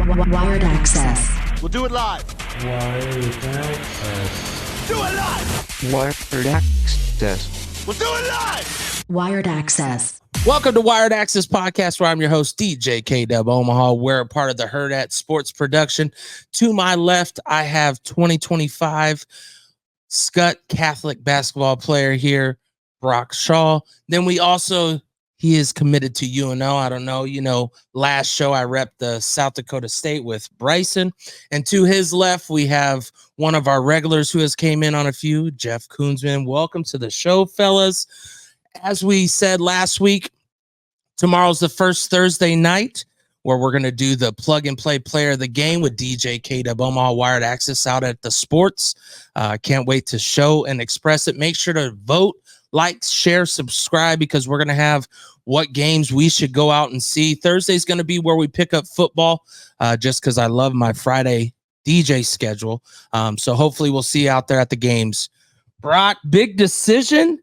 Wired Axcess. We'll do it live. Wired Access. Do it live. Wired Access. We'll do it live. Wired Axcess. Welcome to Wired Access Podcast, where I'm your host, DJ K-Dub Omaha. We're a part of the Hurrdat Sports production. To my left, I have 2025 Skutt Catholic basketball player here, Brock Scholl. Then he is committed to UNO. I don't know, last show I repped the South Dakota State with Bryson. And to his left, we have one of our regulars who has came in on a few, Jeff Koonsman. Welcome to the show, fellas. As we said last week, tomorrow's the first Thursday night where we're going to do the plug and play player of the game with DJ K-Dub Omaha Wired Access out at the sports. Can't wait to show and express it. Make sure to vote, like, share, subscribe, because we're going to have what games we should go out and see. Thursday's going to be where we pick up football, just because I love my Friday DJ schedule. So hopefully we'll see you out there at the games. Brock, big decision.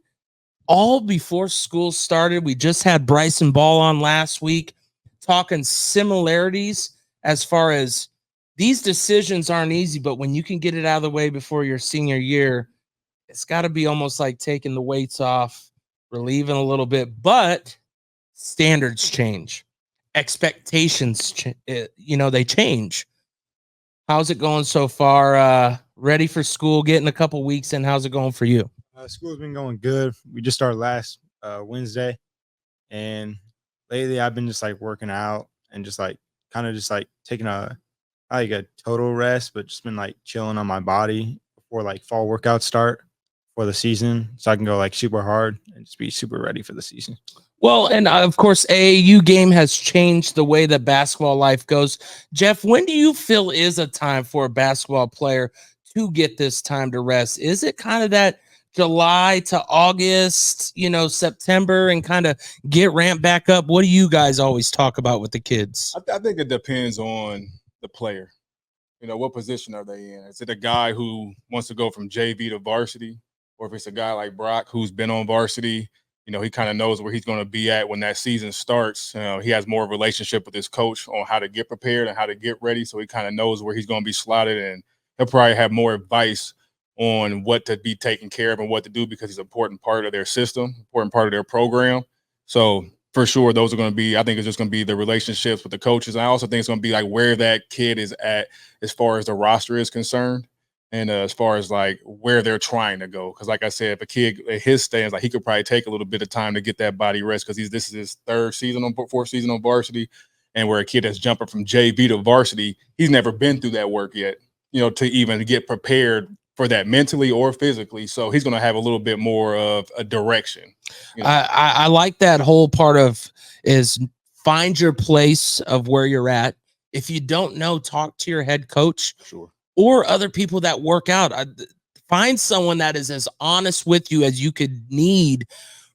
All before school started. We just had Bryson Ball on last week talking similarities as far as these decisions aren't easy, but when you can get it out of the way before your senior year, it's got to be almost like taking the weights off, relieving a little bit, but standards change. Expectations, they change. How's it going so far? Ready for school, getting a couple weeks in. How's it going for you? School's been going good. We just started last Wednesday, and lately I've been just working out and just taking a total rest, but just been chilling on my body before fall workouts start for the season, so I can go super hard and just be super ready for the season. Well, and of course, AAU game has changed the way that basketball life goes. Jeff, when do you feel is a time for a basketball player to get this time to rest? Is it kind of that July to August, September, and kind of get ramped back up? What do you guys always talk about with the kids? I think it depends on the player. What position are they in? Is it a guy who wants to go from JV to varsity? Or if it's a guy like Brock who's been on varsity, he kind of knows where he's going to be at when that season starts. He has more of a relationship with his coach on how to get prepared and how to get ready, so he kind of knows where he's going to be slotted, and he'll probably have more advice on what to be taken care of and what to do, because he's an important part of their system, important part of their program. So for sure, those are going to be, I think it's just going to be the relationships with the coaches. I also think it's going to be where that kid is at as far as the roster is concerned, and as far as where they're trying to go. Because like I said, if a kid at his stands, he could probably take a little bit of time to get that body rest, because this is his fourth season on varsity. And where a kid that's jumping from JV to varsity, he's never been through that work yet, to even get prepared for that mentally or physically. So he's going to have a little bit more of a direction. I like that whole part of is find your place of where you're at. If you don't know, talk to your head coach. Sure. Or other people that work out. Find someone that is as honest with you as you could need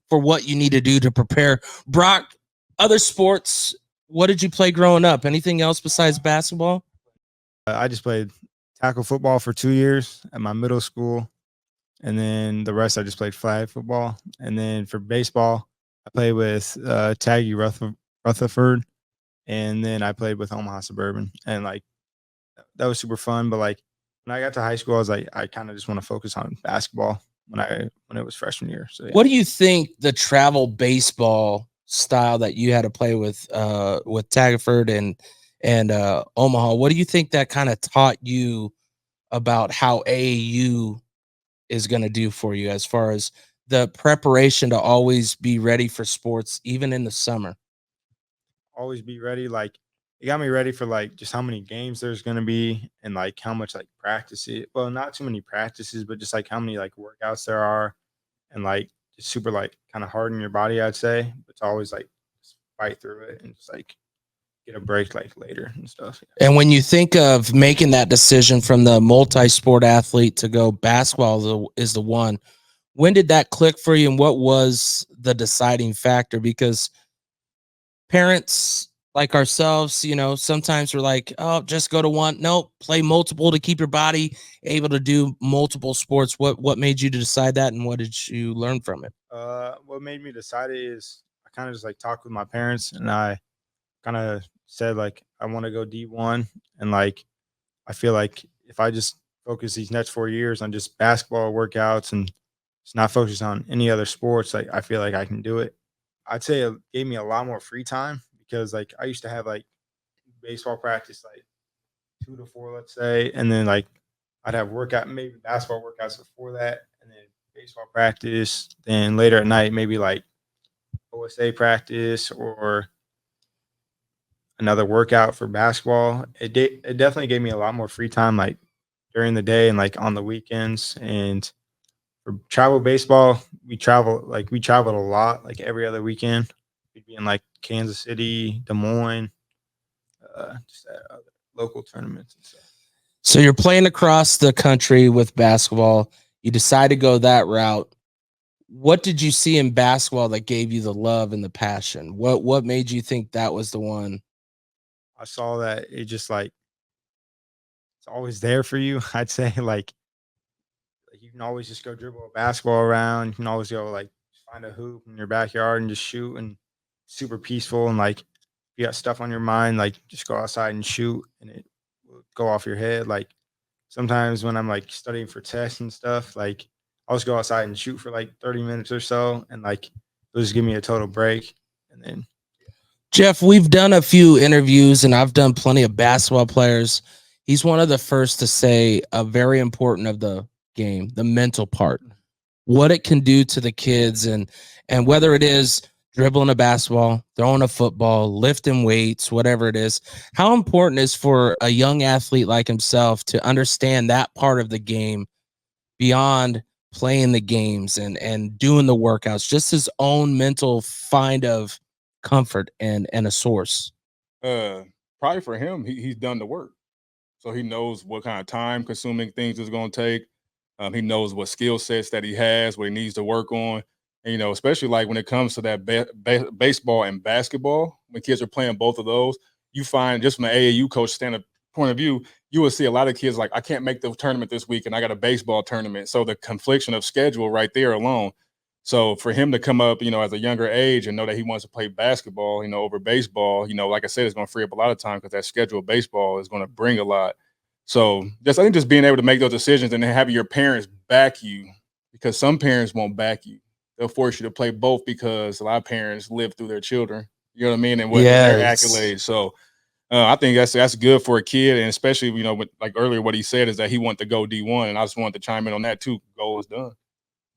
for what you need to do to prepare. Brock, other sports, what did you play growing up? Anything else besides basketball? I just played tackle football for 2 years at my middle school, and then the rest I just played flag football. And then for baseball, I played with Taggy Rutherford, and then I played with Omaha Suburban, and that was super fun. But when I got to high school, I was I kind of just want to focus on basketball when it was freshman year. So yeah. What do you think the travel baseball style that you had to play with Taggart and Omaha, what do you think that kind of taught you about how AAU is going to do for you as far as the preparation to always be ready for sports, even in the summer? Always be ready. It got me ready for just how many games there's going to be, and how much practice it. Well, not too many practices, but just how many workouts there are, and just super kind of harden your body, I'd say. But to always just fight through it and just get a break later and stuff. And when you think of making that decision from the multi-sport athlete to go basketball is the one, when did that click for you, and what was the deciding factor? Because parents like ourselves, sometimes we're like, oh, just go to one. No, play multiple to keep your body able to do multiple sports. What made you decide that, and what did you learn from it? What made me decide it is I kind of just talked with my parents, and I kind of said like I want to go D1, and like I feel like if I just focus these next 4 years on just basketball workouts and just not focus on any other sports, like I feel like I can do it. I'd say it gave me a lot more free time because like I used to have like baseball practice like 2 to 4, let's say, and then like I'd have workout, maybe basketball workouts before that, and then baseball practice. Then later at night, maybe like OSA practice or another workout for basketball. It definitely gave me a lot more free time, like during the day and like on the weekends. And for travel baseball, we traveled a lot, like every other weekend. We'd be in like Kansas City, Des Moines, just at other local tournaments and stuff. So you're playing across the country with basketball. You decide to go that route. What did you see in basketball that gave you the love and the passion? What made you think that was the one? I saw that it just like it's always there for you. I'd say like you can always just go dribble a basketball around. You can always go like find a hoop in your backyard and just shoot, and super peaceful. And like if you got stuff on your mind, like just go outside and shoot and it will go off your head. Like sometimes when I'm like studying for tests and stuff, like I'll just go outside and shoot for like 30 minutes or so, and like it'll just give me a total break. And then Jeff, we've done a few interviews and I've done plenty of basketball players. He's one of the first to say a very important of the game, the mental part, what it can do to the kids, and whether it is dribbling a basketball, throwing a football, lifting weights, whatever it is, how important is for a young athlete like himself to understand that part of the game beyond playing the games and doing the workouts, just his own mental find of comfort and a source. Probably for him, he's done the work, so he knows what kind of time consuming things it's going to take. He knows what skill sets that he has, what he needs to work on. And, you know, especially like when it comes to that baseball and basketball, when kids are playing both of those, you find just from an AAU coach standard point of view, you will see a lot of kids like, I can't make the tournament this week and I got a baseball tournament. So the confliction of schedule right there alone. So for him to come up, you know, at a younger age and know that he wants to play basketball, you know, over baseball, you know, like I said, it's going to free up a lot of time because that schedule of baseball is going to bring a lot. So I think just being able to make those decisions and then having your parents back you, because some parents won't back you. They'll force you to play both because a lot of parents live through their children. You know what I mean? And what their accolades. So I think that's good for a kid, and especially, you know, with, like earlier, what he said is that he wanted to go D1, and I just wanted to chime in on that too. Goal is done.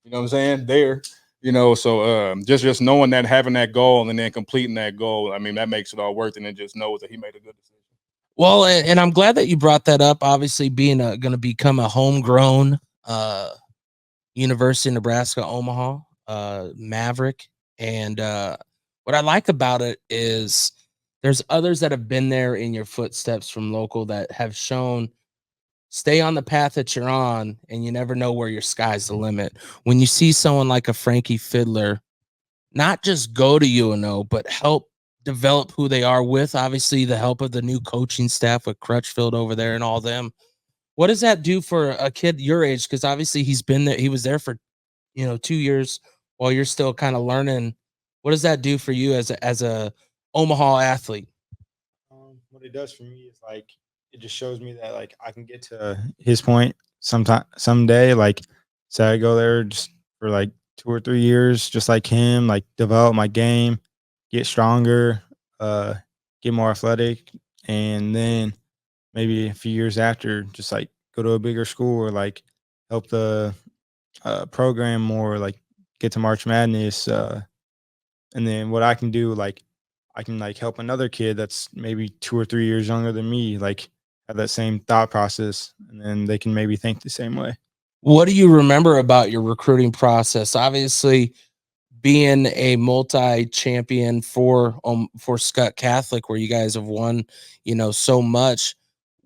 You know what I'm saying? There, you know, so just knowing that, having that goal, and then completing that goal, I mean, that makes it all worth it, and just knows that he made a good decision. Well, and I'm glad that you brought that up. Obviously, being going to become a homegrown University of Nebraska Omaha Maverick, and what I like about it is there's others that have been there in your footsteps from local that have shown stay on the path that you're on, and you never know where your sky's the limit. When you see someone like a Frankie Fiddler, not just go to UNO, but help develop who they are with, obviously, the help of the new coaching staff with Crutchfield over there and all them. What does that do for a kid your age? Because obviously he's been there, he was there for 2 years while you're still kind of learning. What does that do for you as a Omaha athlete? What it does for me is like it just shows me that like I can get to his point someday. Like, say I go there just for like 2 or 3 years, just like him, like develop my game, get stronger, get more athletic, and then maybe a few years after, just like go to a bigger school or like help the program more, like get to March Madness, and then what I can do, like I can like help another kid that's maybe 2 or 3 years younger than me, like have that same thought process, and then they can maybe think the same way. What do you remember about your recruiting process? Obviously, being a multi-champion for Skutt Catholic, where you guys have won, so much.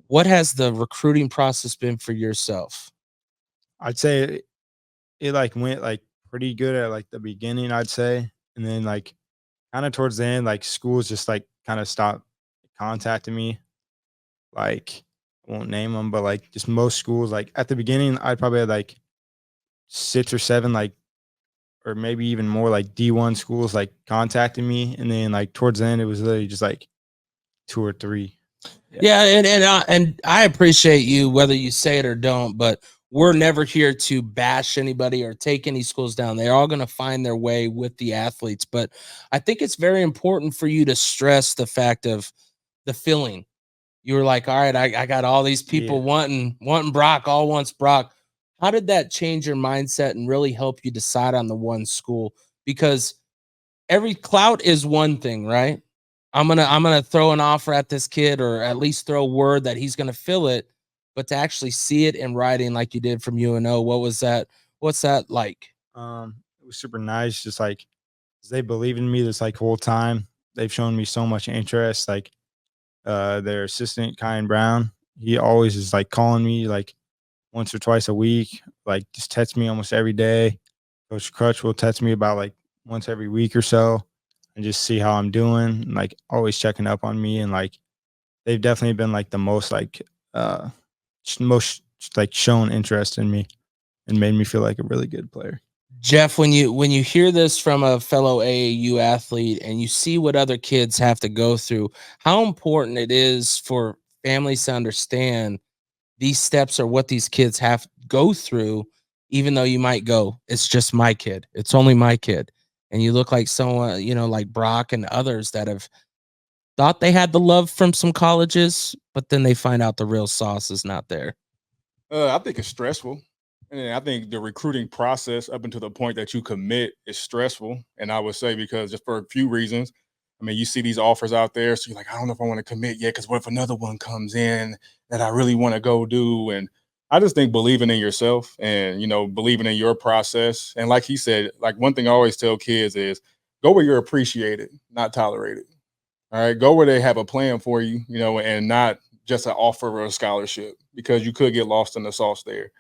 What has the recruiting process been for yourself? I'd say it like went like pretty good at like the beginning, I'd say, and then like kind of towards the end, like schools just like kind of stopped contacting me. Like I won't name them, but like just most schools, like at the beginning, I probably had like 6 or 7, like, or maybe even more like D1 schools like contacting me. And then like towards the end, it was literally just like 2 or 3. Yeah, and I appreciate you whether you say it or don't, but we're never here to bash anybody or take any schools down. They're all going to find their way with the athletes, but I think it's very important for you to stress the fact of the feeling. You were like, all right, I got all these people wanting Brock, all wants Brock. How did that change your mindset and really help you decide on the one school? Because every clout is one thing, right? I'm gonna throw an offer at this kid, or at least throw word that he's gonna fill it. But to actually see it in writing, like you did from UNO, what was that? What's that like? It was super nice. Just like 'cause they believe in me this like whole time. They've shown me so much interest. Like their assistant, Kyan Brown, he always is like calling me like once or twice a week. Like just text me almost every day. Coach Crutch will text me about like once every week or so, and just see how I'm doing. And, like always checking up on me, and like they've definitely been like the most like most like shown interest in me and made me feel like a really good player. Jeff, when you hear this from a fellow AAU athlete and you see what other kids have to go through, how important it is for families to understand these steps are what these kids have to go through, even though you might go, it's just my kid. It's only my kid. And you look like someone, like Brock and others that have thought they had the love from some colleges, but then they find out the real sauce is not there. I think it's stressful. And I think the recruiting process up until the point that you commit is stressful. And I would say because just for a few reasons, I mean, you see these offers out there. So you're like, I don't know if I want to commit yet, because what if another one comes in that I really want to go do? And I just think believing in yourself and, believing in your process. And like he said, like one thing I always tell kids is go where you're appreciated, not tolerated. All right. Go where they have a plan for you, and not just an offer or a scholarship, because you could get lost in the sauce there.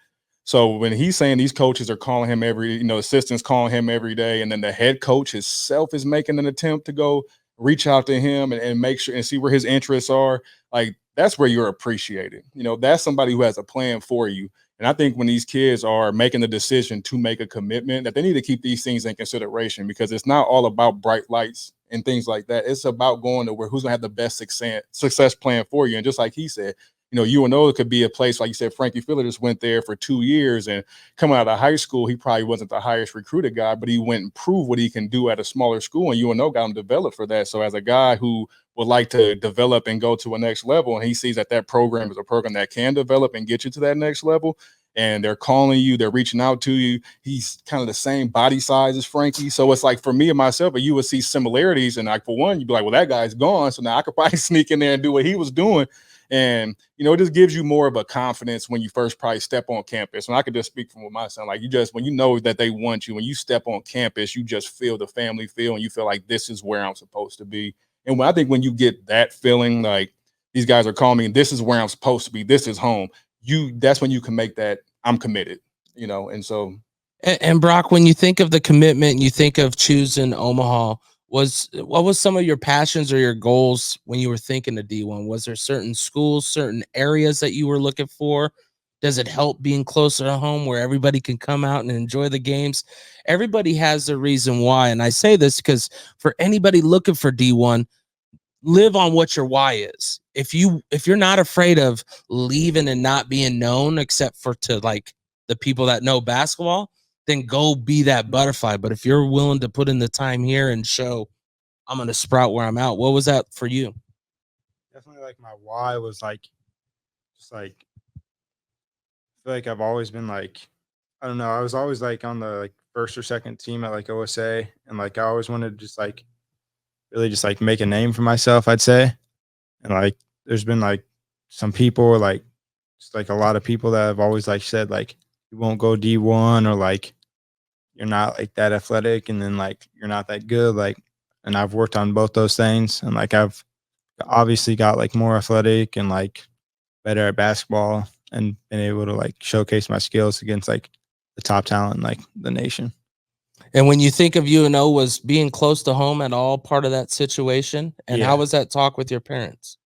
So when he's saying these coaches are calling him assistants calling him every day, and then the head coach himself is making an attempt to go reach out to him and make sure and see where his interests are, like that's where you're appreciated. That's somebody who has a plan for you. And I think when these kids are making the decision to make a commitment, that they need to keep these things in consideration, because it's not all about bright lights and things like that. It's about going to where who's gonna have the best success plan for you. And just like he said, UNO could be a place, like you said, Frankie Filler just went there for 2 years, and coming out of high school, he probably wasn't the highest recruited guy, but he went and proved what he can do at a smaller school, and UNO got him developed for that. So as a guy who would like to develop and go to a next level, and he sees that program is a program that can develop and get you to that next level, and they're calling you, they're reaching out to you. He's kind of the same body size as Frankie. So it's like for me and myself, you would see similarities. And like, for one, you'd be like, well, that guy's gone. So now I could probably sneak in there and do what he was doing. And, it just gives you more of a confidence when you first probably step on campus. And I could just speak from my son, like when you know that they want you, when you step on campus, you just feel the family feel, and you feel like this is where I'm supposed to be. And I think when you get that feeling, like these guys are calling me and this is where I'm supposed to be, this is home, that's when you can make that I'm committed, and so. And Brock, when you think of the commitment and you think of choosing Omaha, what was some of your passions or your goals when you were thinking of D1? Was there certain schools, certain areas that you were looking for? Does it help being closer to home where everybody can come out and enjoy the games? Everybody has their reason why. And I say this because for anybody looking for D1, live on what your why is. If you're not afraid of leaving and not being known except for to like the people that know basketball, then go be that butterfly. But if you're willing to put in the time here and show I'm going to sprout where I'm at, what was that for you? Definitely like my why was like, just like, I feel like I've always been like, I don't know. I was always like on the like first or second team at like OSA. And like, I always wanted to just like, really just like make a name for myself, I'd say. And like, there's been like some people, like just like a lot of people that have always like said like, you won't go D1, or like you're not like that athletic, and then like you're not that good. Like, and I've worked on both those things, and like I've obviously got like more athletic and like better at basketball, and been able to like showcase my skills against like the top talent in like the nation. And when you think of UNO, was being close to home at all part of that situation? And how was that talk with your parents?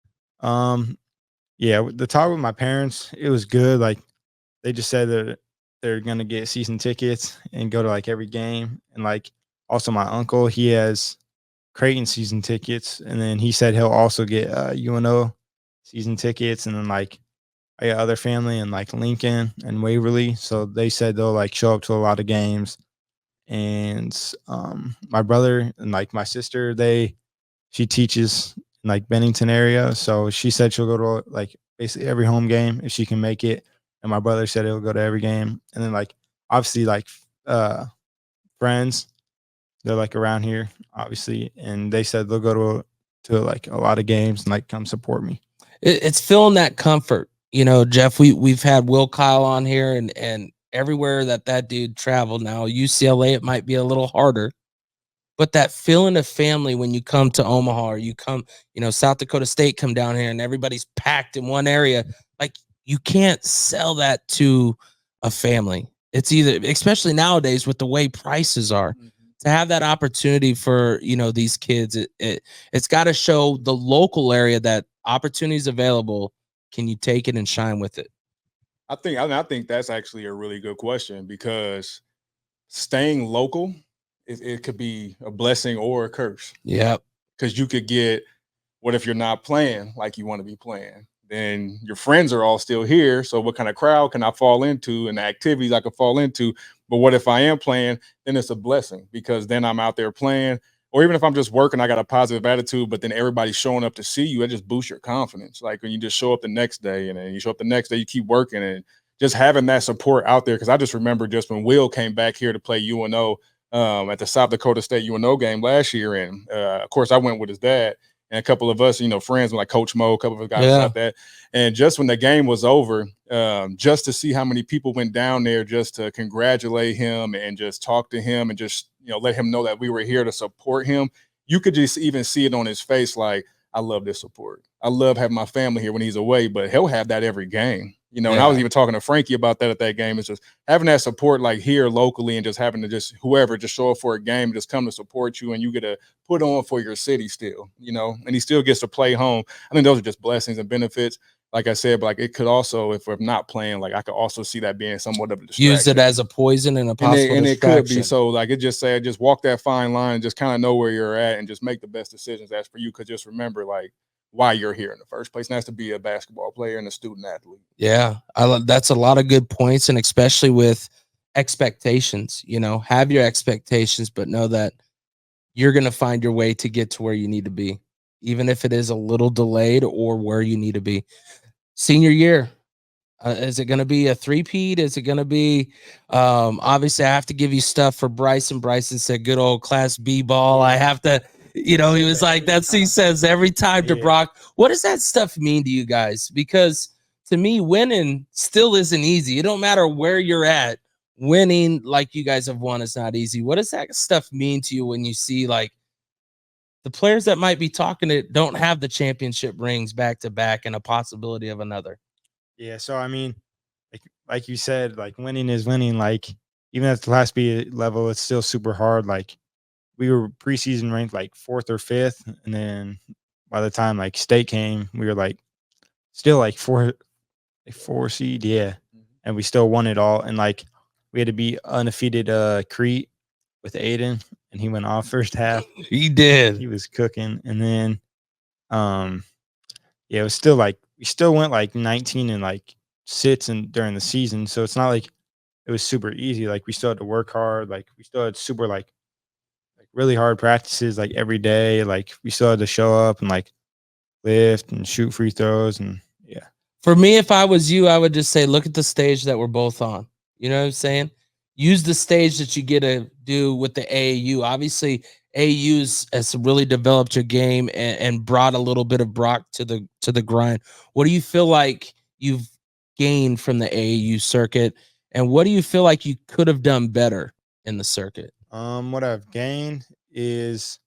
Yeah, the talk with my parents, it was good. Like they just said that they're gonna get season tickets and go to like every game. And like also my uncle, he has Creighton season tickets, and then he said he'll also get UNO season tickets, and then like I got other family in like Lincoln and Waverly, so they said they'll like show up to a lot of games. And my brother and like my sister, she teaches in like Bennington area, so she said she'll go to like basically every home game if she can make it. And my brother said he'll go to every game. And then like obviously like friends, they're like around here, obviously, and they said they'll go to like a lot of games and like come support me. It's feeling that comfort, you know, Jeff. We've had Will Kyle on here, and everywhere that dude traveled. Now UCLA, it might be a little harder, but that feeling of family when you come to Omaha, or you come, you know, South Dakota State come down here and everybody's packed in one area, like you can't sell that to a family. It's either, especially nowadays with the way prices are, to have that opportunity for, you know, these kids, it's got to show the local area that opportunities available. Can you take it and shine with it? I think that's actually a really good question, because staying local, it could be a blessing or a curse. Yep. Because you could get, what if you're not playing like you want to be playing? Then your friends are all still here. So what kind of crowd can I fall into and the activities I could fall into? But what if I am playing? Then it's a blessing, because then I'm out there playing. Or even if I'm just working, I got a positive attitude, but then everybody's showing up to see you, it just boosts your confidence. Like when you just show up the next day, and then you show up the next day, you keep working, and just having that support out there. Because I just remember just when Will came back here to play UNO at the South Dakota State UNO game last year, and of course I went with his dad and a couple of us, you know, friends like Coach Mo, a couple of guys like that. And just when the game was over, just to see how many people went down there just to congratulate him and just talk to him and just, you know, let him know that we were here to support him. You could just even see it on his face. Like, I love this support. I love having my family here when he's away, but he'll have that every game, you know. And I was even talking to Frankie about that at that game. It's just having that support like here locally, and just having to just whoever just show up for a game, just come to support you, and you get to put on for your city still, you know, and he still gets to play home. I think those are just blessings and benefits. Like I said, but like it could also, if we're not playing, like I could also see that being somewhat of a distraction. Use it as a poison and a possible and distraction. it could be. So like it just said, just walk that fine line and just kind of know where you're at and just make the best decisions as for you. Cause just remember like why you're here in the first place. And that's to be a basketball player and a student athlete. Yeah. That's a lot of good points. And especially with expectations, you know, have your expectations, but know that you're going to find your way to get to where you need to be, even if it is a little delayed or where you need to be. Senior year, is it going to be a three-peat? Is it going to be, obviously I have to give you stuff for Bryson. Bryson said, good old Class B ball. I have to, you know, he was like, that's, he says every time to Brock. What does that stuff mean to you guys? Because to me, winning still isn't easy. It don't matter where you're at. Winning like you guys have won is not easy. What does that stuff mean to you when you see like the players that might be talking to don't have the championship rings back to back and a possibility of another? Yeah. So, I mean, like you said, like winning is winning. Like even at the Class B level, it's still super hard. Like we were preseason ranked like 4th or 5th. And then by the time like state came, we were like still like 4 seed. Yeah. And we still won it all. And like we had to be undefeated Crete with Aiden, and he went off first half. He did. He was cooking. And then yeah, it was still like we still went like 19 and like sits and during the season. So it's not like it was super easy. Like we still had to work hard. Like we still had super like really hard practices like every day. Like we still had to show up and like lift and shoot free throws. And yeah. For me, if I was you, I would just say, look at the stage that we're both on. You know what I'm saying? Use the stage that you get to do with the AAU. Obviously, AAU's has really developed your game and brought a little bit of Brock to the grind. What do you feel like you've gained from the AAU circuit, and what do you feel like you could have done better in the circuit? What I've gained is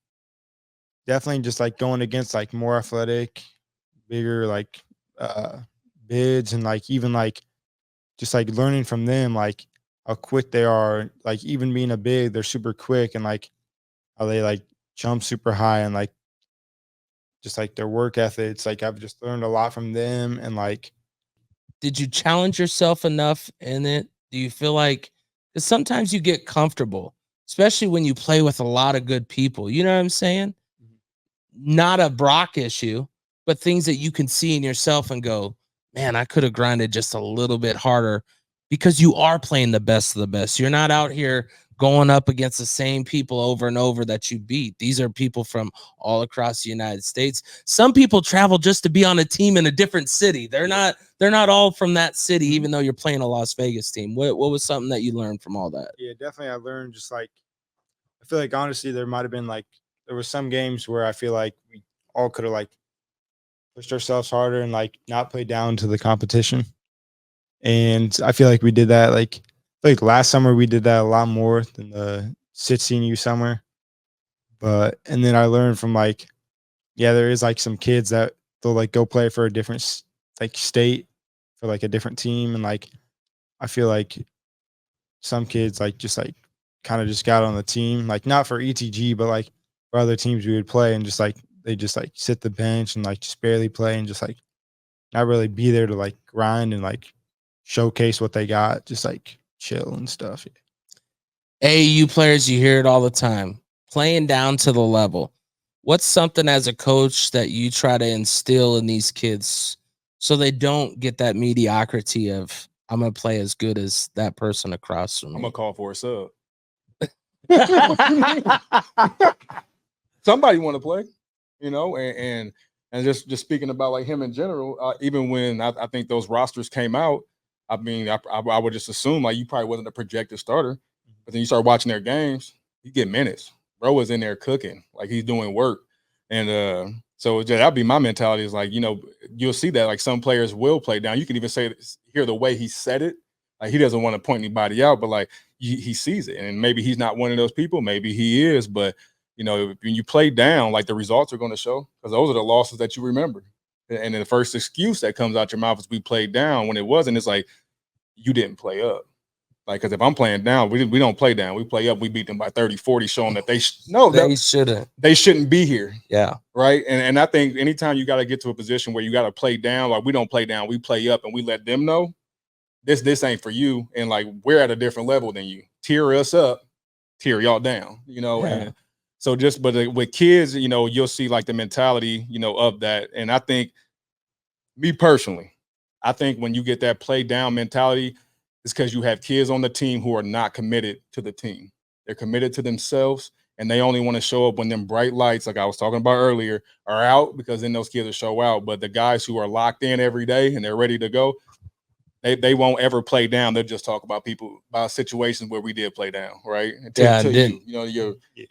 definitely just like going against like more athletic, bigger like bids, and like even like just like learning from them like how quick they are. Like even being a big, they're super quick, and like how they like jump super high, and like just like their work ethic. It's like I've just learned a lot from them. And like, did you challenge yourself enough in it? Do you feel like, because sometimes you get comfortable, especially when you play with a lot of good people, you know what I'm saying? not a Brock issue, but things that you can see in yourself and go, man, I could have grinded just a little bit harder, because you are playing the best of the best. You're not out here going up against the same people over and over that you beat. These are people from all across the United States. Some people travel just to be on a team in a different city. They're not all from that city, even though you're playing a Las Vegas team. What was something that you learned from all that? Yeah, definitely. I learned just like, I feel like honestly, there might have been like, there were some games where I feel like we all could have like pushed ourselves harder and like not played down to the competition. And I feel like we did that. Like, I feel like last summer we did that a lot more than the 16U summer. And then I learned from like, yeah, there is like some kids that they'll like go play for a different like state for like a different team. And like, I feel like some kids like just like kind of just got on the team, like not for ETG, but like for other teams we would play, and just like they just like sit the bench and like just barely play and just like not really be there to like grind and like showcase what they got, just like chill and stuff. AAU players, you hear it all the time, playing down to the level. What's something as a coach that you try to instill in these kids so they don't get that mediocrity of, I'm going to play as good as that person across from me? I'm gonna call for a sub. Somebody want to play, you know, and just speaking about like him in general, even when I think those rosters came out, I mean, I would just assume like you probably wasn't a projected starter, but then you start watching their games, you get minutes. Bro was in there cooking, like he's doing work. And so that'd be my mentality, is like, you know, you'll see that like some players will play down. You can even hear the way he said it. Like he doesn't want to point anybody out, but like he sees it. And maybe he's not one of those people. Maybe he is. But, you know, when you play down, like the results are going to show, because those are the losses that you remember. And then the first excuse that comes out your mouth is we played down, when it wasn't. It's like, you didn't play up. Like, because if I'm playing down, we don't play down. We play up. We beat them by 30, 40, showing that they shouldn't be here. Yeah. Right. And I think anytime you got to get to a position where you got to play down, like we don't play down, we play up, and we let them know this ain't for you. And like, we're at a different level than you. Tear us up, tear y'all down, you know? Yeah. And so but with kids, you know, you'll see like the mentality, you know, of that. And I think, me personally, I think when you get that play down mentality, it's because you have kids on the team who are not committed to the team. They're committed to themselves, and they only want to show up when them bright lights, like I was talking about earlier, are out, because then those kids will show out. But the guys who are locked in every day and they're ready to go, they won't ever play down. They'll just talk about situations where we did play down, right? You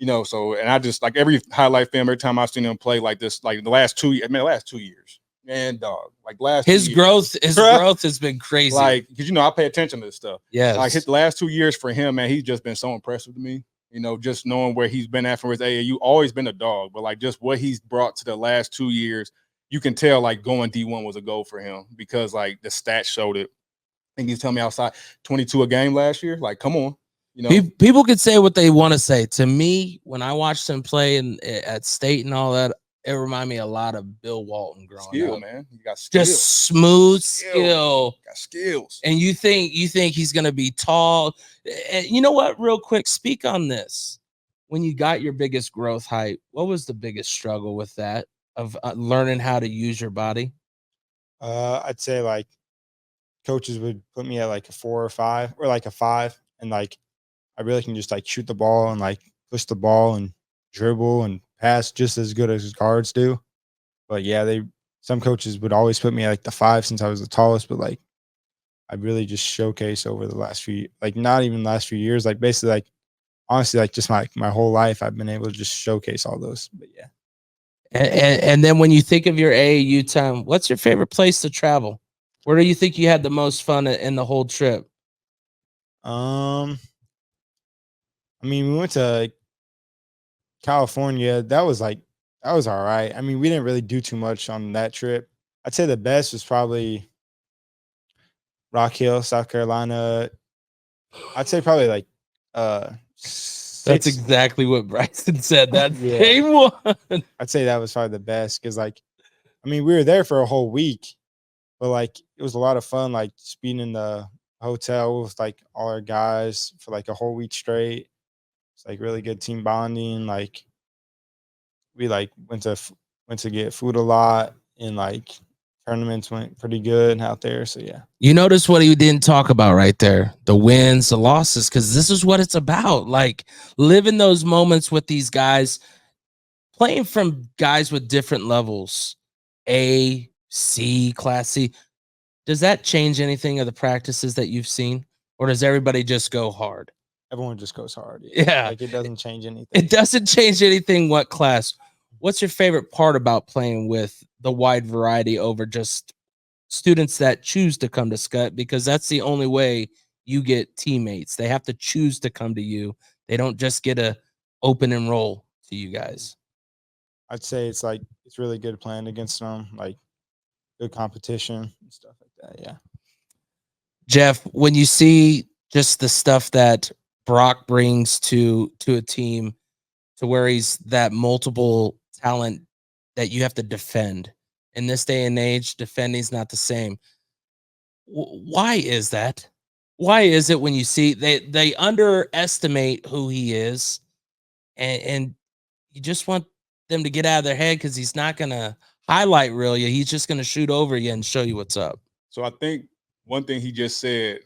know, so, and I just, like, every highlight film, every time I've seen him play like this, like the last 2 years, man, dog, like his growth has been crazy. Like, because, you know, I pay attention to this stuff. Yeah. Like his last 2 years for him, man, he's just been so impressive to me. You know, just knowing where he's been at for his AAU, always been a dog, but like just what he's brought to the last 2 years, you can tell like going D1 was a goal for him, because like the stats showed it. I think he's telling me outside 22 a game last year. Like, come on. You know, people could say what they want to say. To me, when I watched him play at State and all that, it reminded me a lot of Bill Walton growing up. Man. You got skill. Just smooth skill. Got skills. And you think he's going to be tall. And you know what? Real quick, speak on this. When you got your biggest growth height, what was the biggest struggle with that, of learning how to use your body? I'd say like coaches would put me at like a 4 or 5, or like a 5, and like I really can just like shoot the ball and like push the ball and dribble and pass just as good as guards do. But yeah, some coaches would always put me at like the 5 since I was the tallest, but like I really just showcased over the last few, like not even last few years, like basically like honestly like just my whole life I've been able to just showcase all those. But yeah. And then when you think of your AAU time, what's your favorite place to travel? Where do you think you had the most fun in the whole trip? I mean, we went to California. That was all right. I mean, we didn't really do too much on that trip. I'd say the best was probably Rock Hill, South Carolina. I'd say probably like that's exactly what Bryson said. That's yeah. game one. I'd say that was probably the best, because like, I mean, we were there for a whole week, but like it was a lot of fun, like just being in the hotel with like all our guys for like a whole week straight. It's like really good team bonding. Like we like went to get food a lot, and like tournaments went pretty good out there. So yeah. You notice what he didn't talk about right there, the wins, the losses, because this is what it's about. Like living those moments with these guys, playing from guys with different levels, A, C, Class C. Does that change anything of the practices that you've seen, or does everybody just go hard? Everyone just goes hard. Yeah. Like it doesn't change anything. It doesn't change anything what class. What's your favorite part about playing with the wide variety over just students that choose to come to Skutt? Because that's the only way you get teammates. They have to choose to come to you. They don't just get a open enroll to you guys. I'd say it's really good playing against them, like good competition and stuff like that. Yeah. Jeff, when you see just the stuff that Brock brings to a team, to where he's that multiple talent that you have to defend in this day and age, defending's not the same. Why is that? Why is it when you see they underestimate who he is, and you just want them to get out of their head because he's not gonna highlight reel you. He's just gonna shoot over you and show you what's up. So I think one thing he just said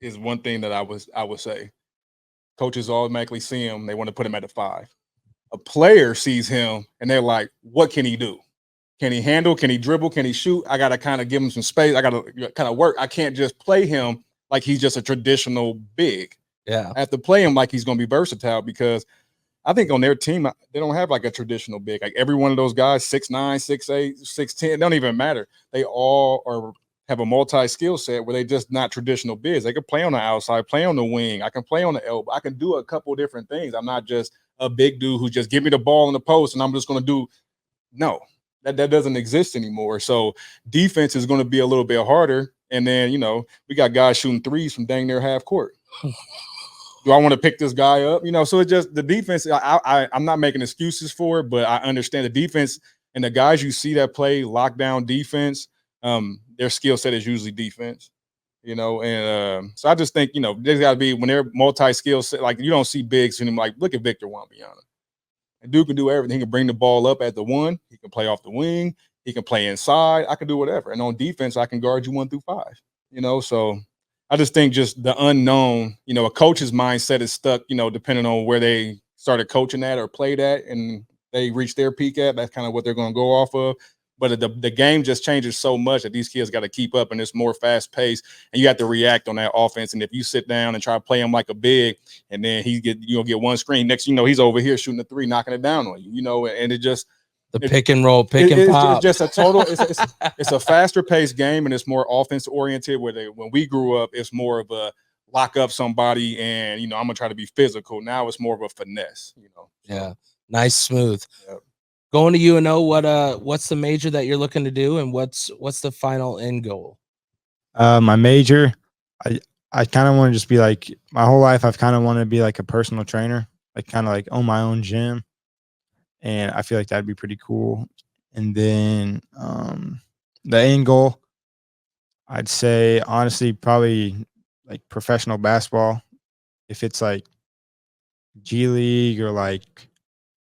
is one thing that I would say. Coaches automatically see him, they want to put him at a 5. A player sees him and they're like, what can he do? Can he handle? Can he dribble? Can he shoot? I got to kind of give him some space. I got to kind of work. I can't just play him like he's just a traditional big. Yeah. I have to play him like he's going to be versatile, because I think on their team, they don't have like a traditional big. Like every one of those guys, 6'9", 6'8", 6'10", it don't even matter. They all have a multi-skill set where they just not traditional bigs. They can play on the outside, play on the wing. I can play on the elbow. I can do a couple of different things. I'm not just a big dude who just give me the ball in the post and I'm just going to do. No, that doesn't exist anymore. So defense is going to be a little bit harder. And then, we got guys shooting threes from dang near half court. Do I want to pick this guy up? So it's just the defense. I'm not making excuses for it, but I understand the defense and the guys you see that play lockdown defense, their skill set is usually defense, and so I just think, there's got to be, when they're multi-skill set, like you don't see bigs and like, look at Victor Wembanyama. And dude can do everything. He can bring the ball up at the 1. He can play off the wing. He can play inside. I can do whatever. And on defense, I can guard you 1 through 5, so I just think just the unknown, a coach's mindset is stuck, depending on where they started coaching at or played at and they reach their peak at. That's kind of what they're going to go off of. But the game just changes so much that these kids got to keep up, and it's more fast paced, and you have to react on that offense. And if you sit down and try to play him like a big, and then you'll get one screen, next he's over here shooting a 3, knocking it down on you, and it just pick and roll, pick and pop. It's just a total. It's a faster paced game, and it's more offense oriented. When we grew up, it's more of a lock up somebody, and I'm gonna try to be physical. Now it's more of a finesse. Yeah, nice, smooth. Yep. Going to UNO, what's the major that you're looking to do, and what's the final end goal? My major, I kind of want to just be like, my whole life I've kind of wanted to be like a personal trainer, like kind of like own my own gym, and I feel like that'd be pretty cool. And then the end goal, I'd say honestly probably like professional basketball, if it's like G League or like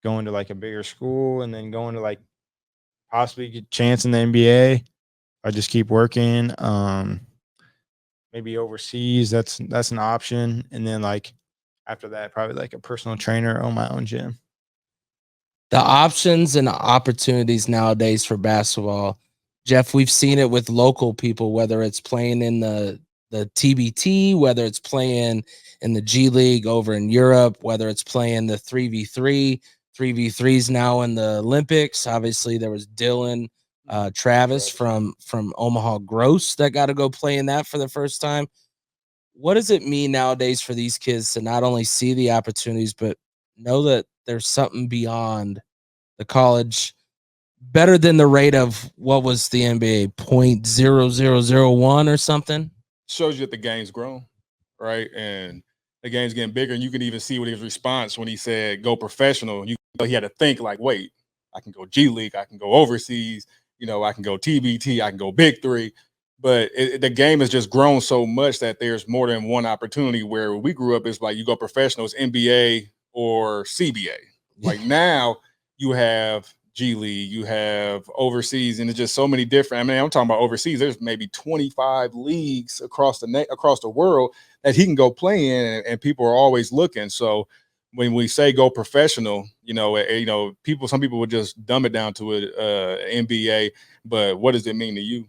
going to like a bigger school and then going to like possibly get a chance in the NBA. I just keep working. Maybe overseas, that's an option. And then like after that, probably like a personal trainer, own my own gym. The options and opportunities nowadays for basketball, Jeff, we've seen it with local people, whether it's playing in the TBT, whether it's playing in the G League over in Europe, whether it's playing the 3v3. 3v3s now in the Olympics. Obviously, there was Dylan Travis from Omaha Gross that got to go play in that for the first time. What does it mean nowadays for these kids to not only see the opportunities, but know that there's something beyond the college, better than the rate of what was the NBA 0.0001 or something? Shows you that the game's grown, right? And the game's getting bigger, and you can even see what his response when he said go professional. He had to think like, wait, I can go G League, I can go overseas, I can go TBT, I can go Big 3. But the game has just grown so much that there's more than one opportunity. Where we grew up, it's like you go professional, it's NBA or CBA. Like now, you have G League, you have overseas, and it's just so many different. I mean, I'm talking about overseas. There's maybe 25 leagues across the world that he can go play in, and people are always looking. So when we say go professional, some people would just dumb it down to an NBA. But what does it mean to you?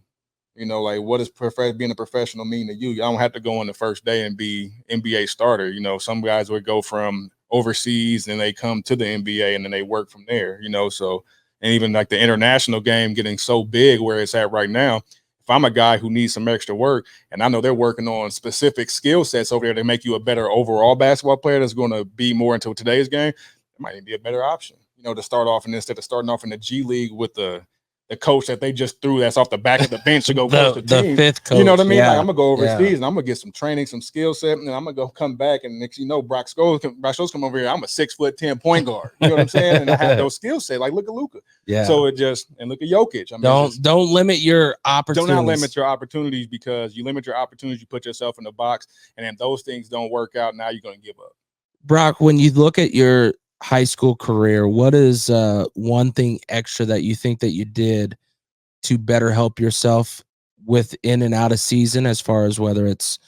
Like what does being a professional mean to you? I don't have to go on the first day and be NBA starter. Some guys would go from overseas and they come to the NBA and then they work from there. So. And even like the international game getting so big where it's at right now, if I'm a guy who needs some extra work and I know they're working on specific skill sets over there to make you a better overall basketball player that's going to be more into today's game, it might be a better option, to start off. And instead of starting off in the G League with the coach that they just threw that's off the back of the bench to go coach the team. Fifth coach, you know what I mean? Yeah, like I'm gonna go overseas and I'm gonna get some training, some skill set, and then I'm gonna go come back and next Brock Scholl's come over here. I'm a 6'10" point guard. You know what I'm saying? And I have those skill set. Like look at Luka. Yeah. So and look at Jokic. I mean, don't limit your opportunities. Do not limit your opportunities, because you limit your opportunities, you put yourself in the box, and if those things don't work out, now you're gonna give up. Brock, when you look at your high school career, what is one thing extra that you think that you did to better help yourself with in and out of season, as far as whether it's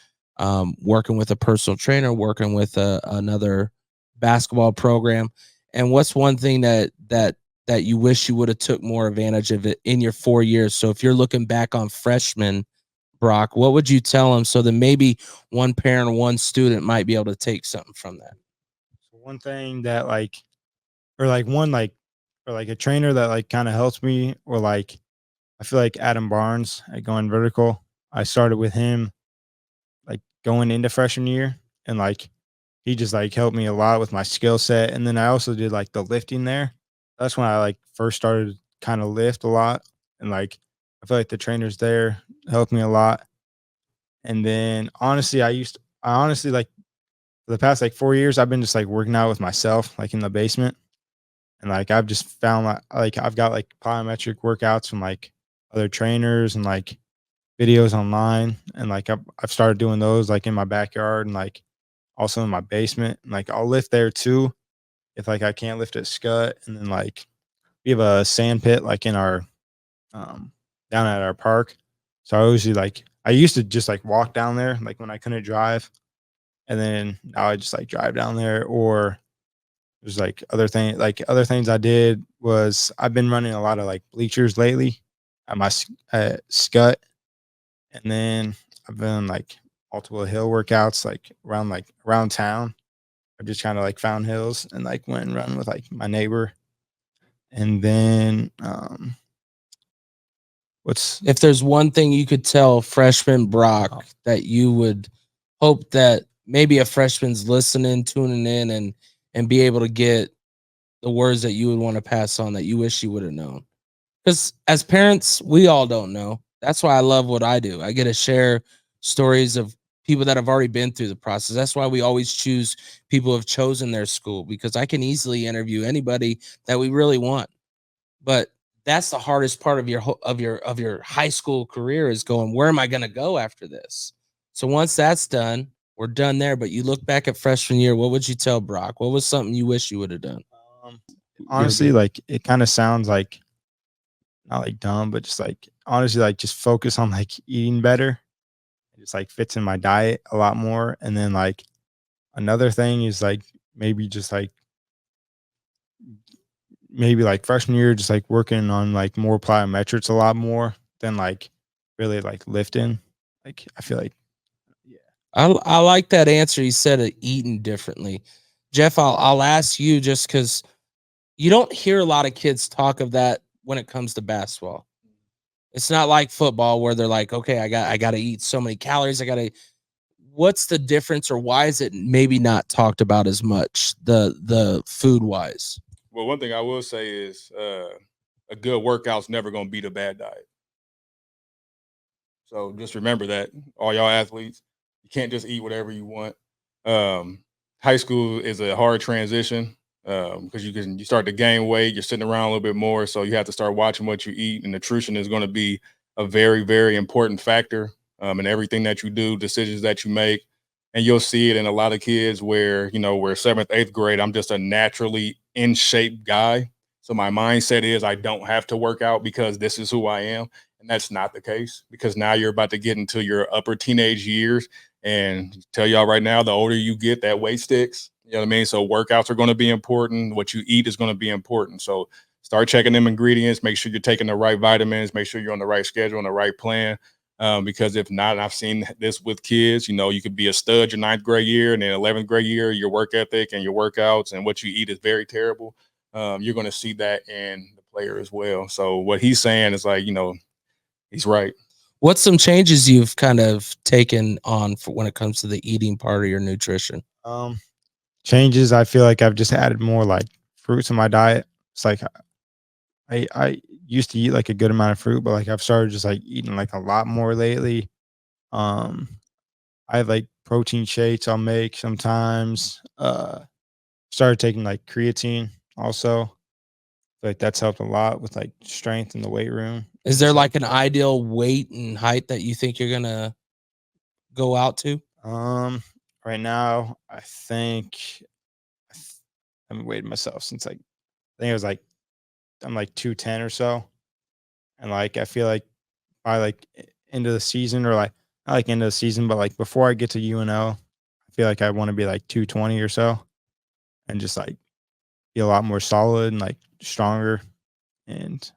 working with a personal trainer, working with another basketball program? And what's one thing that you wish you would have took more advantage of it in your 4 years? So if you're looking back on freshman Brock, what would you tell them so that maybe one parent or one student might be able to take something from that? One thing that a trainer that kind of helps me, or I feel like Adam Barnes at Going Vertical. I started with him going into freshman year, and he just helped me a lot with my skill set. And then I also did the lifting there. That's when I first started kind of lift a lot, and I feel like the trainers there helped me a lot. And then honestly, for the past 4 years, I've been just working out with myself in the basement, and I've just found I've got plyometric workouts from other trainers and videos online, and I've started doing those in my backyard and also in my basement. And I'll lift there too if I can't lift at Skutt. And then we have a sand pit in our down at our park, so I always I used to just walk down there when I couldn't drive, and then now I just drive down there. Or there's other things I did was I've been running a lot of bleachers lately at my Skutt, and then I've been multiple hill workouts around town. I just kind of found hills and went and run with my neighbor. And then if there's one thing you could tell freshman Brock that you would hope that maybe a freshman's listening, tuning in, and be able to get the words that you would want to pass on that you wish you would have known? Because as parents, we all don't know. That's why I love what I do. I get to share stories of people that have already been through the process. That's why we always choose people who have chosen their school, because I can easily interview anybody that we really want. But that's the hardest part of your high school career, is going, where am I going to go after this? So once that's done, we're done there. But you look back at freshman year, what would you tell Brock? What was something you wish you would have done? Honestly, it kind of sounds not dumb, but just honestly, just focus on eating better. It just fits in my diet a lot more. And then another thing is maybe just freshman year, just working on more plyometrics a lot more than really lifting. I feel I like that answer. You said it, eating differently. Jeff, I'll ask you, just because you don't hear a lot of kids talk of that when it comes to basketball. It's not like football where they're okay, I got to eat so many calories. What's the difference, or why is it maybe not talked about as much, the food wise? Well, one thing I will say is a good workout's never going to beat a bad diet. So just remember that, all y'all athletes, you can't just eat whatever you want. High school is a hard transition because you start to gain weight. You're sitting around a little bit more, so you have to start watching what you eat. And nutrition is going to be a very, very important factor in everything that you do, decisions that you make. And you'll see it in a lot of kids where, we're 7th, 8th grade. I'm just a naturally in shape guy. So my mindset is I don't have to work out because this is who I am. And that's not the case, because now you're about to get into your upper teenage years. And tell y'all right now, the older you get, that weight sticks. You know what I mean? So workouts are going to be important. What you eat is going to be important. So start checking them ingredients. Make sure you're taking the right vitamins. Make sure you're on the right schedule and the right plan. Because if not, and I've seen this with kids, you know, you could be a stud your 9th grade year, and then 11th grade year, your work ethic and your workouts and what you eat is very terrible. You're going to see that in the player as well. So what he's saying is like, you know, he's right. What's some changes you've kind of taken on for when it comes to the eating part of your nutrition? Changes. I feel like I've just added more like fruits in my diet. It's like I used to eat like a good amount of fruit, but like I've started just like eating like a lot more lately. I have like protein shakes I'll make sometimes. Started taking like creatine also. Like that's helped a lot with like strength in the weight room. Is there like an ideal weight and height that you think you're gonna go out to? Right now I think I haven't weighed myself since like I think it was like I'm like 210 or so. And like I feel like by like into the season, or like not like into the season, but like before I get to UNO, I feel like I want to be like 220 or so, and just like be a lot more solid and like stronger. And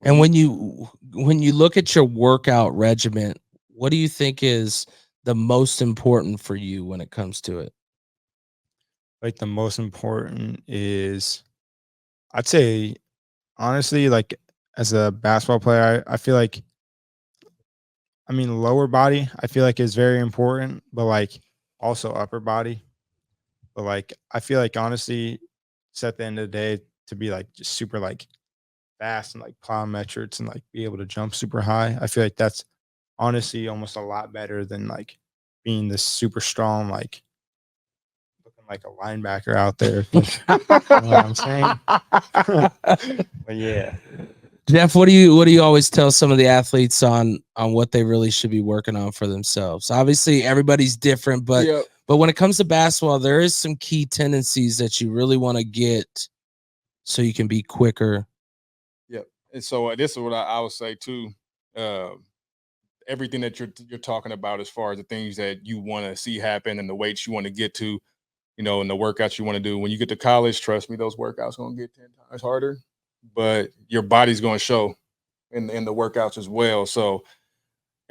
when you look at your workout regimen, what do you think is the most important for you when it comes to it? like the most important is, I'd say honestly, like as a basketball player, I feel like, I mean, lower body, I feel like is very important, but like also upper body. But like, I feel like honestly, it's at the end of the day to be like just super like fast and like plyometrics and like be able to jump super high. I feel like that's honestly almost a lot better than like being this super strong, like looking like a linebacker out there. You know what I'm saying? But yeah. Jeff, what do you always tell some of the athletes on what they really should be working on for themselves? Obviously, everybody's different, but Yeah. but when it comes to basketball, there is some key tendencies that you really want to get so you can be quicker. Yep. And so this is what I would say too. Uh, Everything that you're talking about as far as the things that you want to see happen and the weights you want to get to, you know, and the workouts you want to do. When you get to college, trust me, those workouts going to get 10 times harder, but your body's going to show in the workouts as well. So,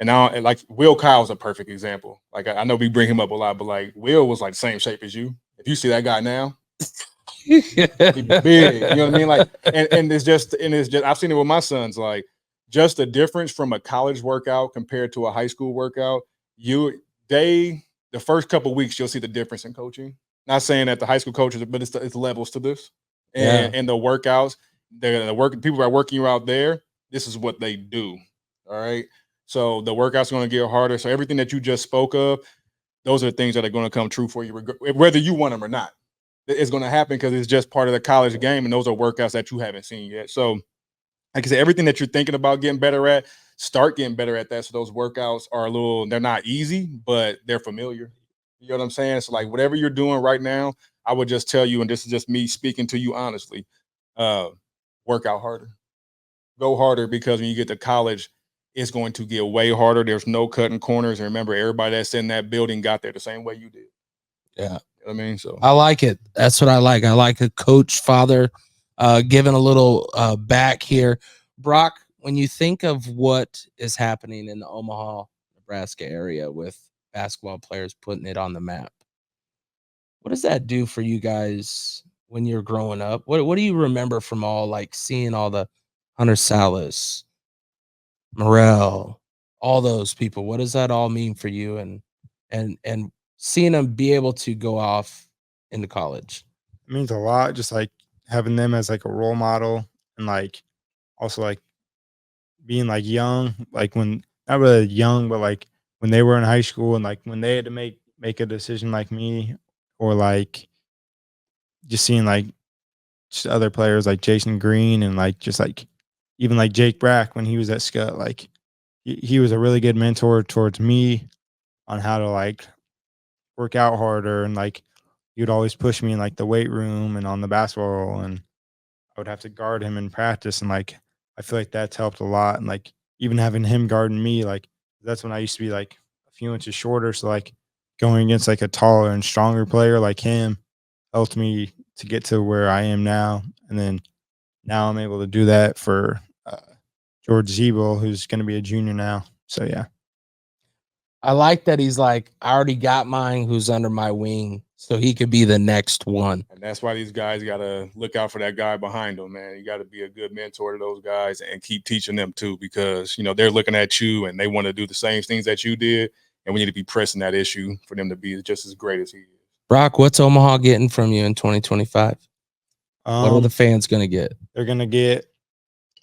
and now, and like Will Kyle's a perfect example. Like I know we bring him up a lot, but like Will was like the same shape as you. If you see that guy now, he big, you know what I mean? Like, and it's just I've seen it with my sons. Like, just the difference from a college workout compared to a high school workout. The first couple of weeks you'll see the difference in coaching. Not saying that the high school coaches, but it's levels to this, and the workouts. The work people are working you out there. This is what they do. All right. So the workouts are going to get harder. So everything that you just spoke of, those are things that are going to come true for you, whether you want them or not. It's going to happen because it's just part of the college game, and those are workouts that you haven't seen yet. So, like I said, everything that you're thinking about getting better at, start getting better at that. So those workouts are they're not easy, but they're familiar. You know what I'm saying? So like whatever you're doing right now, I would just tell you, and this is just me speaking to you honestly, work out harder. Go harder, because when you get to college, it's going to get way harder. There's no cutting corners. And remember, everybody that's in that building got there the same way you did. Yeah. You know what I mean? So I like it. That's what I like. I like a coach, father, giving a little back here. Brock, when you think of what is happening in the Omaha, Nebraska area with basketball players putting it on the map, what does that do for you guys when you're growing up? What do you remember from all like seeing all the Hunter Salas, Morel, all those people? What does that all mean for you, and seeing them be able to go off into college? It means a lot, just like having them as like a role model, and like also like being like young, like when not really young, but like when they were in high school, and like when they had to make a decision like me, or like just seeing like just other players like Jason Green, and like just like even like Jake Brack when he was at Skutt, like he was a really good mentor towards me on how to like work out harder, and like he would always push me in like the weight room and on the basketball. And I would have to guard him in practice, and like I feel like that's helped a lot. And like even having him guarding me, like that's when I used to be like a few inches shorter. So like going against like a taller and stronger player like him helped me to get to where I am now. And then now I'm able to do that for George Zebo, who's going to be a junior now. So yeah. I like that he's like, I already got mine who's under my wing, so he could be the next one. And that's why these guys got to look out for that guy behind them, man. You got to be a good mentor to those guys and keep teaching them too, because, you know, they're looking at you and they want to do the same things that you did. And we need to be pressing that issue for them to be just as great as he is. Brock, what's Omaha getting from you in 2025? What are the fans going to get? They're going to get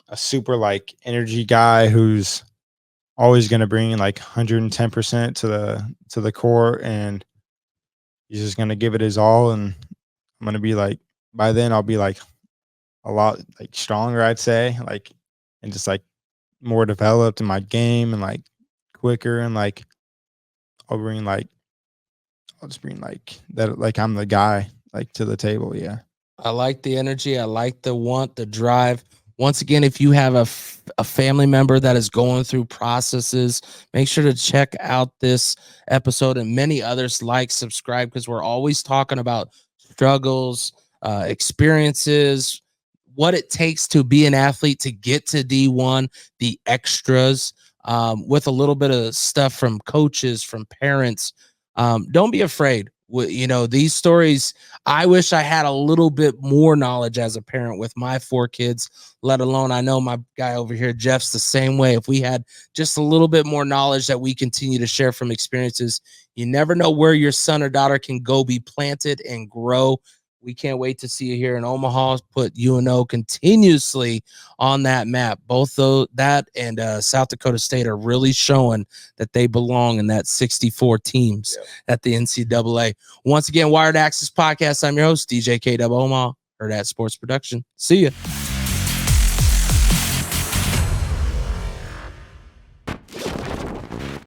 a super like energy guy who's always going to bring like 110% to the court, and he's just going to give it his all. And I'm going to be like, by then I'll be like a lot like stronger, I'd say, like, and just like more developed in my game and like quicker, and like I'll just bring like that, like I'm the guy like to the table. Yeah. I like the energy. I like the want, the drive. Once again, if you have a family member that is going through processes, make sure to check out this episode and many others. Like, subscribe, because we're always talking about struggles, experiences, what it takes to be an athlete, to get to D1, the extras, with a little bit of stuff from coaches, from parents. Don't be afraid. You know, these stories, I wish I had a little bit more knowledge as a parent with my 4 kids, let alone, I know my guy over here, Jeff's the same way. If we had just a little bit more knowledge that we continue to share from experiences, you never know where your son or daughter can go be planted and grow. We can't wait to see you here in Omaha. Put UNO continuously on that map. Both though that and South Dakota State are really showing that they belong in that 64 teams at the NCAA. Once again, Wired Access Podcast. I'm your host, DJ K. Omaha, Hurrdat Sports Production. See ya.